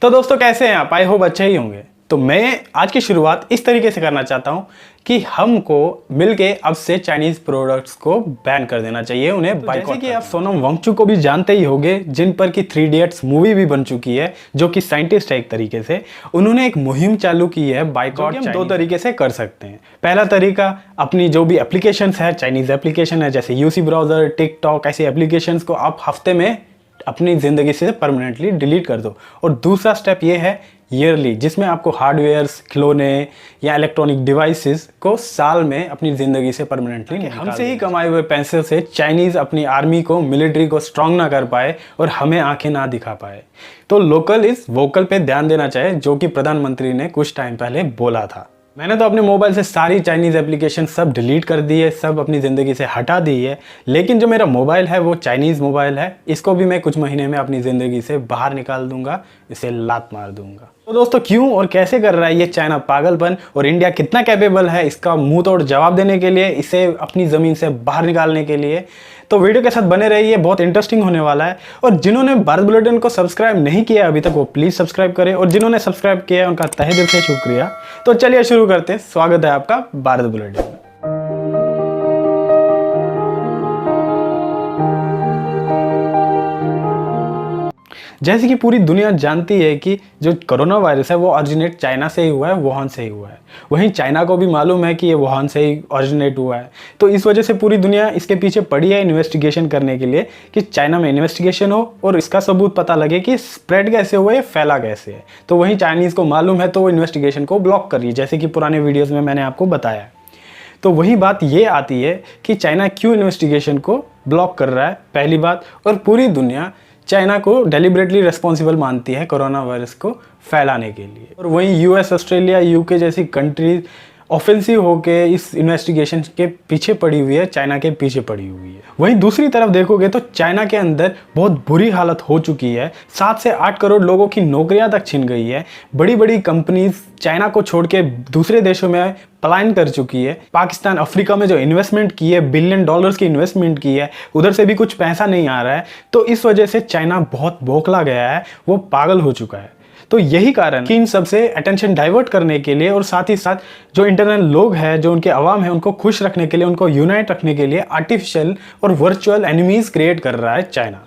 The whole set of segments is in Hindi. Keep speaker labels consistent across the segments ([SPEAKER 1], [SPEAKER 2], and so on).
[SPEAKER 1] तो दोस्तों कैसे हैं आप? आई होप अच्छे ही होंगे। तो मैं आज की शुरुआत इस तरीके से करना चाहता हूं कि हमको मिलके अब से चाइनीज प्रोडक्ट्स को बैन कर देना चाहिए, उन्हें बाइकआउट। जैसे कि आप सोनम वांगचुक को भी जानते ही होंगे, जिन पर कि 3 इडियट्स मूवी भी बन चुकी है, जो कि साइंटिस्ट है एक तरीके से। उन्होंने एक मुहिम चालू की है बाइकआउट। हम 2 तरीके से कर सकते हैं। पहला तरीका, अपनी जो भी एप्लीकेशंस है, चाइनीज एप्लीकेशन है जैसे यूसी ब्राउजर, टिकटॉक, ऐसी एप्लीकेशंस को आप हफ्ते में अपनी ज़िंदगी से परमानेंटली डिलीट कर दो। और दूसरा स्टेप ये है ईयरली, जिसमें आपको हार्डवेयर्स, खिलौने या इलेक्ट्रॉनिक डिवाइसेस को साल में अपनी ज़िंदगी से परमानेंटली हमसे ही कमाए हुए पैसे से चाइनीज़ अपनी आर्मी को, मिलिट्री को स्ट्रांग ना कर पाए और हमें आंखें ना दिखा पाए। तो लोकल इज वोकल पे ध्यान देना चाहिए, जो कि प्रधानमंत्री ने कुछ टाइम पहले बोला था। मैंने तो अपने मोबाइल से सारी चाइनीज़ एप्लीकेशन सब डिलीट कर दी है, सब अपनी ज़िंदगी से हटा दी है। लेकिन जो मेरा मोबाइल है वो चाइनीज़ मोबाइल है, इसको भी मैं कुछ महीने में अपनी ज़िंदगी से बाहर निकाल दूंगा, इसे लात मार दूंगा। तो दोस्तों क्यों और कैसे कर रहा है ये चाइना पागलपन, और इंडिया कितना कैपेबल है इसका मुंह तोड़ जवाब देने के लिए, इसे अपनी ज़मीन से बाहर निकालने के लिए। तो वीडियो के साथ बने रहिए, बहुत इंटरेस्टिंग होने वाला है। और जिन्होंने भारत बुलेटिन को सब्सक्राइब नहीं किया अभी तक, वो प्लीज़ सब्सक्राइब करें, और जिन्होंने सब्सक्राइब किया है उनका तहे दिल से शुक्रिया। तो चलिए शुरू करते हैं। स्वागत है आपका भारत बुलेटिन में। जैसे कि पूरी दुनिया जानती है कि जो कोरोना वायरस है वो ऑरिजिनेट चाइना से ही हुआ है, वुहान से ही हुआ है। वहीं चाइना को भी मालूम है कि ये वुहान से ही ऑरिजिनेट हुआ है। तो इस वजह से पूरी दुनिया इसके पीछे पड़ी है इन्वेस्टिगेशन करने के लिए, कि चाइना में इन्वेस्टिगेशन हो और इसका सबूत पता लगे कि स्प्रेड कैसे हुआ, ये फैला कैसे है। तो वहीं चाइनीज़ को मालूम है, तो वो इन्वेस्टिगेशन को ब्लॉक कर रही है, जैसे कि पुराने वीडियोज़ में मैंने आपको बताया। तो वही बात ये आती है कि चाइना क्यों इन्वेस्टिगेशन को ब्लॉक कर रहा है, पहली बात। और पूरी दुनिया चाइना को डेलिबरेटली रिस्पॉन्सिबल मानती है कोरोना वायरस को फैलाने के लिए। और वहीं यूएस, ऑस्ट्रेलिया, यूके जैसी कंट्रीज ऑफेंसिव होके इस इन्वेस्टिगेशन के पीछे पड़ी हुई है, चाइना के पीछे पड़ी हुई है। वहीं दूसरी तरफ देखोगे तो चाइना के अंदर बहुत बुरी हालत हो चुकी है। 7 से 8 करोड़ लोगों की नौकरियां तक छिन गई है। बड़ी बड़ी कंपनीज चाइना को छोड़ के दूसरे देशों में पलायन कर चुकी है। पाकिस्तान, अफ्रीका में जो इन्वेस्टमेंट की है, $बिलियन की इन्वेस्टमेंट की है, उधर से भी कुछ पैसा नहीं आ रहा है। तो इस वजह से चाइना बहुत बौखला गया है, वो पागल हो चुका है। तो यही कारण कि इन सब से अटेंशन डाइवर्ट करने के लिए, और साथ ही साथ जो इंटरनल लोग हैं, जो उनके अवाम है, उनको खुश रखने के लिए, उनको यूनाइट रखने के लिए आर्टिफिशियल और वर्चुअल एनिमीज क्रिएट कर रहा है चाइना।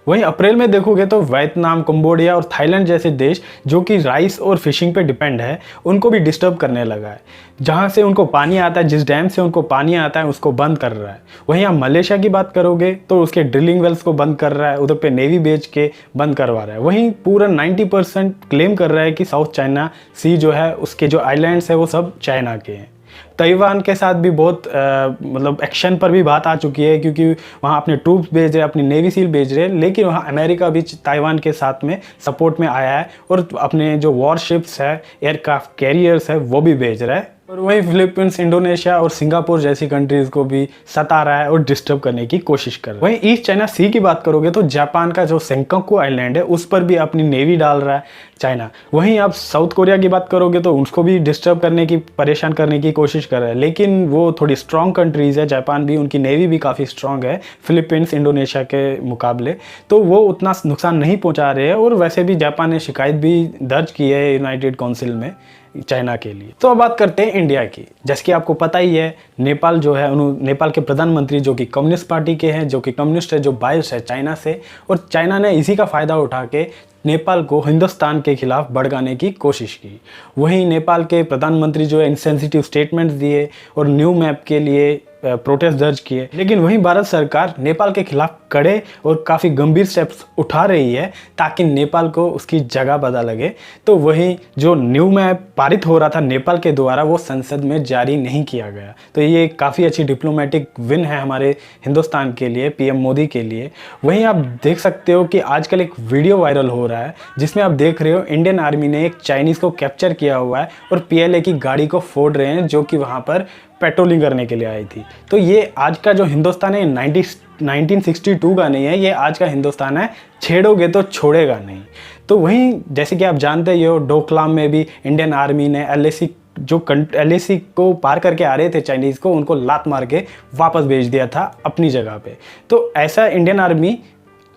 [SPEAKER 1] वहीं अप्रैल में देखोगे तो वियतनाम, कंबोडिया और थाईलैंड जैसे देश, जो कि राइस और फिशिंग पे डिपेंड है, उनको भी डिस्टर्ब करने लगा है। जहां से उनको पानी आता है, जिस डैम से उनको पानी आता है, उसको बंद कर रहा है। वहीं आप मलेशिया की बात करोगे तो उसके ड्रिलिंग वेल्स को बंद कर रहा है, उधर पे नेवी बेच के बंद करवा रहा है। वहीं पूरा 90% क्लेम कर रहा है कि साउथ चाइना सी जो है, उसके जो आइलैंड्स है वो सब चाइना के हैं। ताइवान के साथ भी बहुत मतलब एक्शन पर भी बात आ चुकी है, क्योंकि वहाँ अपने ट्रूप्स भेज रहे, अपनी नेवी सील भेज रहे हैं। लेकिन वहाँ अमेरिका भी ताइवान के साथ में सपोर्ट में आया है, और अपने जो वॉरशिप्स है, एयरक्राफ्ट कैरियर्स है, वो भी भेज रहा है। और वहीं फिलीपींस, इंडोनेशिया और सिंगापुर जैसी कंट्रीज़ को भी सता रहा है और डिस्टर्ब करने की कोशिश कर रहा है। वहीं ईस्ट चाइना सी की बात करोगे तो जापान का जो सेंकाकू आइलैंड है, उस पर भी अपनी नेवी डाल रहा है चाइना। वहीं आप साउथ कोरिया की बात करोगे तो उसको भी डिस्टर्ब करने की, परेशान करने की कोशिश कर रहा है। लेकिन वो थोड़ी स्ट्रॉन्ग कंट्रीज़ है, जापान भी, उनकी नेवी भी काफ़ी स्ट्रॉन्ग है फिलीपींस, इंडोनेशिया के मुकाबले। तो वो उतना नुकसान नहीं पहुँचा रहे हैं। और वैसे भी जापान ने शिकायत भी दर्ज की है यूनाइटेड काउंसिल में चाइना के लिए। तो अब बात करते हैं इंडिया की। जैसे कि आपको पता ही है, नेपाल जो है, नेपाल के प्रधानमंत्री जो कि कम्युनिस्ट पार्टी के हैं, जो कि कम्युनिस्ट है, जो बायस है चाइना से, और चाइना ने इसी का फ़ायदा उठा के नेपाल को हिंदुस्तान के खिलाफ भड़काने की कोशिश की। वहीं नेपाल के प्रधानमंत्री जो है इनसेंसिटिव स्टेटमेंट्स दिए और न्यू मैप के लिए प्रोटेस्ट दर्ज किए। लेकिन वहीं भारत सरकार नेपाल के खिलाफ कड़े और काफ़ी गंभीर स्टेप्स उठा रही है, ताकि नेपाल को उसकी जगह पता लगे। तो वहीं जो न्यू मैप पारित हो रहा था नेपाल के द्वारा, वो संसद में जारी नहीं किया गया। तो ये काफ़ी अच्छी डिप्लोमेटिक विन है हमारे हिंदुस्तान के लिए, पीएम मोदी के लिए। वहीं आप देख सकते हो कि आजकल एक वीडियो वायरल हो रहा है, जिसमें आप देख रहे हो इंडियन आर्मी ने एक चाइनीज़ को कैप्चर किया हुआ है और पीएलए की गाड़ी को फोड़ रहे हैं, जो कि वहाँ पर पेट्रोलिंग करने के लिए आई थी। तो ये आज का जो हिंदुस्तान है 1962 का नहीं है, ये आज का हिंदुस्तान है, छेड़ोगे तो छोड़ेगा नहीं। तो वहीं जैसे कि आप जानते ही हो, डोकलाम में भी इंडियन आर्मी ने एलएसी को पार करके आ रहे थे चाइनीज़ को, उनको लात मार के वापस भेज दिया था अपनी जगह पे। तो ऐसा इंडियन आर्मी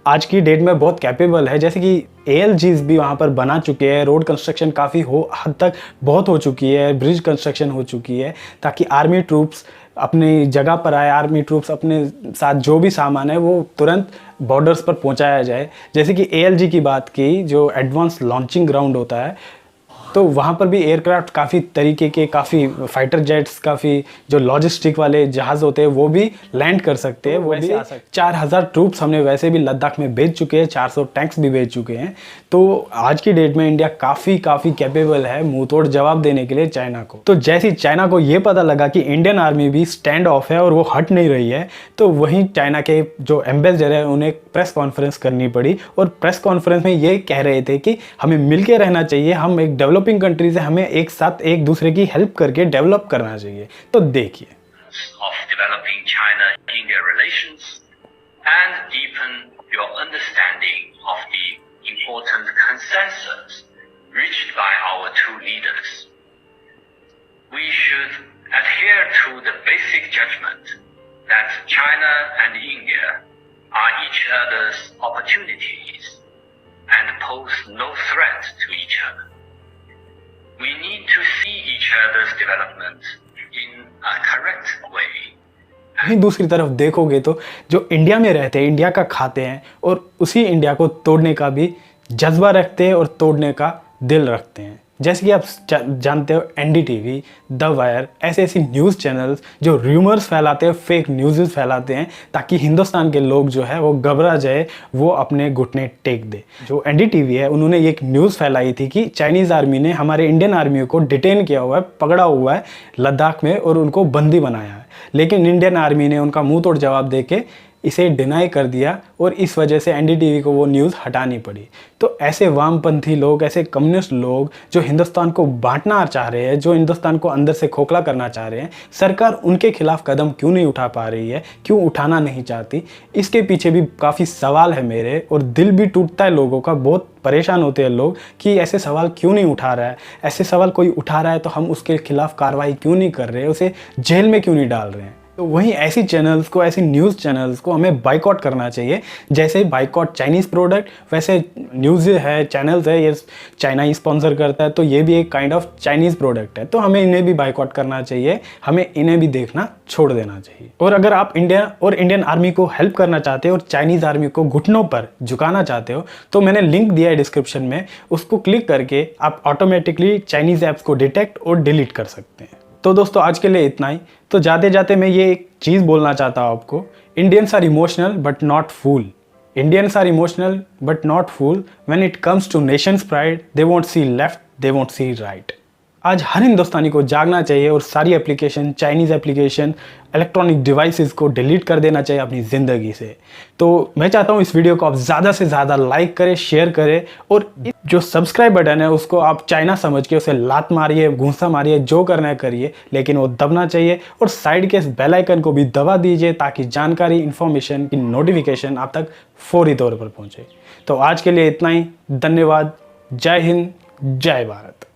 [SPEAKER 1] आज की डेट में बहुत कैपेबल है, जैसे कि ALGs भी वहाँ पर बना चुके हैं, रोड कंस्ट्रक्शन काफ़ी हद तक बहुत हो चुकी है, ब्रिज कंस्ट्रक्शन हो चुकी है, ताकि आर्मी ट्रूप्स अपनी जगह पर आए, आर्मी ट्रूप्स अपने साथ जो भी सामान है वो तुरंत बॉर्डर्स पर पहुंचाया जाए। जैसे कि ALG की बात की, जो एडवांस लॉन्चिंग ग्राउंड होता है, तो वहाँ पर भी एयरक्राफ्ट काफ़ी तरीके के, काफ़ी फाइटर जेट्स, काफ़ी जो लॉजिस्टिक वाले जहाज़ होते हैं वो भी लैंड कर सकते हैं, वो भी आ सकते। 4000 ट्रूप्स हमने वैसे भी लद्दाख में भेज चुके हैं, 400 टैंक्स भी भेज चुके हैं। तो आज की डेट में इंडिया काफ़ी कैपेबल है मुंह तोड़ जवाब देने के लिए चाइना को। तो जैसे चाइना को ये पता लगा कि इंडियन आर्मी भी स्टैंड ऑफ है और वो हट नहीं रही है, तो वहीं चाइना के जो एम्बेसडर है उन्हें प्रेस कॉन्फ्रेंस करनी पड़ी, और प्रेस कॉन्फ्रेंस में ये कह रहे थे कि हमें मिलकर रहना चाहिए, हम एक डेवलपिंग कंट्रीज है, हमें एक साथ एक दूसरे की हेल्प करके डेवलप करना चाहिए। तो देखिए,
[SPEAKER 2] of developing China-India relations and deepen your understanding of the important consensus reached by our two leaders. We should adhere to the basic judgment that China and India are each other's opportunities and pose no threat to each other. We need to see each other's development in a correct way.
[SPEAKER 1] वहीं दूसरी तरफ देखोगे तो जो इंडिया में रहते हैं, इंडिया का खाते हैं और उसी इंडिया को तोड़ने का भी जज्बा रखते हैं और तोड़ने का दिल रखते हैं। जैसे कि आप जानते हो, NDTV, द वायर, ऐसे न्यूज़ चैनल्स जो र्यूमर्स फैलाते हैं, फेक न्यूज़ फैलाते हैं, ताकि हिंदुस्तान के लोग जो है वो घबरा जाए, वो अपने घुटने टेक दे। जो NDTV है, उन्होंने एक न्यूज़ फैलाई थी कि चाइनीज़ आर्मी ने हमारे इंडियन आर्मी को डिटेन किया हुआ है, पकड़ा हुआ है लद्दाख में और उनको बंदी बनाया है। लेकिन इंडियन आर्मी ने उनका मुंह तोड़ जवाब देके इसे डिनाई कर दिया, और इस वजह से NDTV को वो न्यूज़ हटानी पड़ी। तो ऐसे वामपंथी लोग, ऐसे कम्युनिस्ट लोग जो हिंदुस्तान को बांटना चाह रहे हैं, जो हिंदुस्तान को अंदर से खोखला करना चाह रहे हैं, सरकार उनके खिलाफ कदम क्यों नहीं उठा पा रही है, क्यों उठाना नहीं चाहती? इसके पीछे भी काफ़ी सवाल है मेरे, और दिल भी टूटता है लोगों का, बहुत परेशान होते हैं लोग कि ऐसे सवाल क्यों नहीं उठा रहा है। ऐसे सवाल कोई उठा रहा है तो हम उसके खिलाफ कार्रवाई क्यों नहीं कर रहे, उसे जेल में क्यों नहीं डाल रहे हैं? तो वहीं ऐसी चैनल्स को, ऐसी न्यूज़ चैनल्स को हमें बाइकआउट करना चाहिए। जैसे बाइकआउट चाइनीज़ प्रोडक्ट, वैसे न्यूज़ है, चैनल्स है, ये चाइना ही स्पॉन्सर करता है, तो ये भी एक काइंड ऑफ चाइनीज़ प्रोडक्ट है, तो हमें इन्हें भी बाइकआउट करना चाहिए, हमें इन्हें भी देखना छोड़ देना चाहिए। और अगर आप इंडिया और इंडियन आर्मी को हेल्प करना चाहते हो और चाइनीज़ आर्मी को घुटनों पर झुकाना चाहते हो, तो मैंने लिंक दिया है डिस्क्रिप्शन में, उसको क्लिक करके आप ऑटोमेटिकली चाइनीज़ ऐप्स को डिटेक्ट और डिलीट कर सकते हैं। तो दोस्तों, आज के लिए इतना ही। तो जाते जाते मैं ये एक चीज़ बोलना चाहता हूँ आपको, Indians are emotional but not fool. Indians are emotional but not fool. When it comes to nations pride, they won't see left, they won't see right. आज हर हिंदुस्तानी को जागना चाहिए और सारी application, Chinese application, electronic devices को डिलीट कर देना चाहिए अपनी ज़िंदगी से। तो मैं चाहता हूँ इस वीडियो को आप ज़्यादा से ज़्यादा लाइक करें, शेयर करें, और जो सब्सक्राइब बटन है उसको आप चाइना समझ के उसे लात मारिए, घूंसा मारिए, जो करना है करिए, लेकिन वो दबना चाहिए। और साइड के इस बेल आइकन को भी दबा दीजिए, ताकि जानकारी, इन्फॉर्मेशन की नोटिफिकेशन आप तक फौरी तौर पर पहुँचे। तो आज के लिए इतना ही। धन्यवाद। जय हिंद, जय भारत।